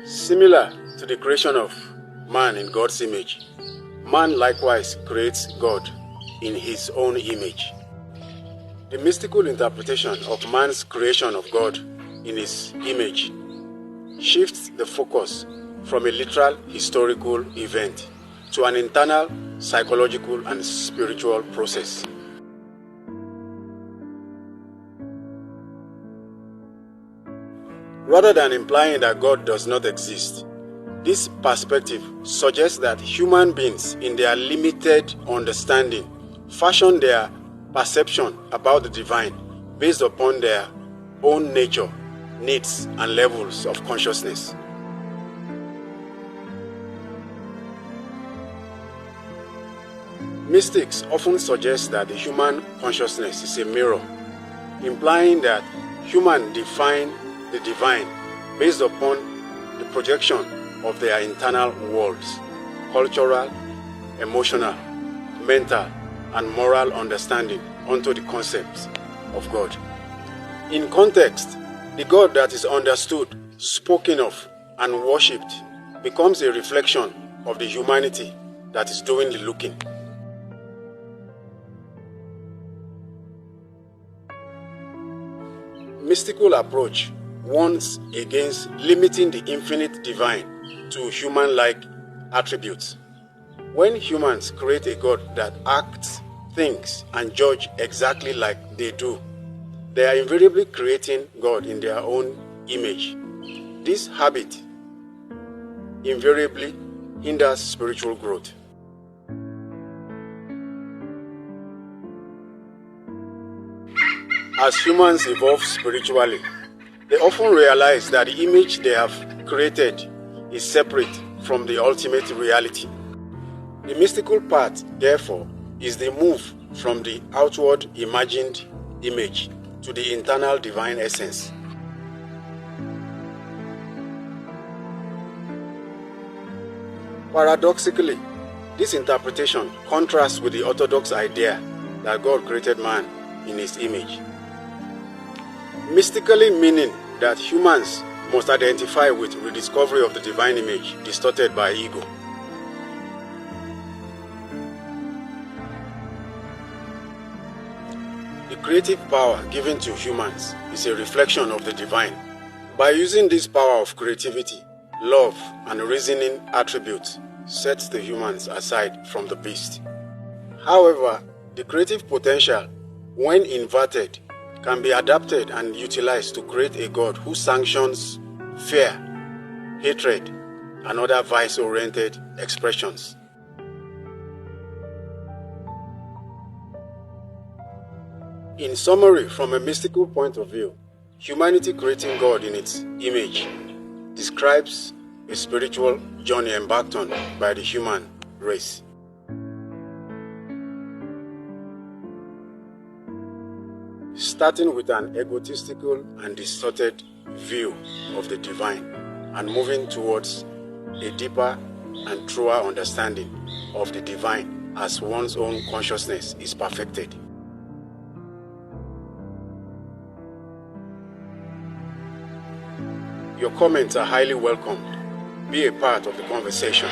Similar to the creation of man in God's image, man likewise creates God in his own image. The mystical interpretation of man's creation of God in his image shifts the focus from a literal historical event to an internal psychological and spiritual process. Rather than implying that God does not exist, this perspective suggests that human beings, in their limited understanding, fashion their perception about the divine based upon their own nature, needs, and levels of consciousness. Mystics often suggest that the human consciousness is a mirror, implying that humans define the divine based upon the projection of their internal worlds, cultural, emotional, mental, and moral understanding onto the concepts of God. In context, the God that is understood, spoken of, and worshipped becomes a reflection of the humanity that is doing the looking. Mystical approach warns against limiting the infinite divine to human-like attributes. When humans create a God that acts, thinks, and judges exactly like they do, they are invariably creating God in their own image. This habit invariably hinders spiritual growth. As humans evolve spiritually, they often realize that the image they have created is separate from the ultimate reality. The mystical part, therefore, is the move from the outward imagined image to the internal divine essence. Paradoxically, this interpretation contrasts with the orthodox idea that God created man in his image, mystically meaning that humans must identify with rediscovery of the divine image distorted by ego. The creative power given to humans is a reflection of the divine. By using this power of creativity, love, and reasoning attributes sets the humans aside from the beast. However, the creative potential, when inverted, can be adapted and utilized to create a God who sanctions fear, hatred, and other vice-oriented expressions. In summary, from a mystical point of view, humanity creating God in its image describes a spiritual journey embarked on by the human race. Starting with an egotistical and distorted view of the divine and moving towards a deeper and truer understanding of the divine as one's own consciousness is perfected. Your comments are highly welcomed. Be a part of the conversation.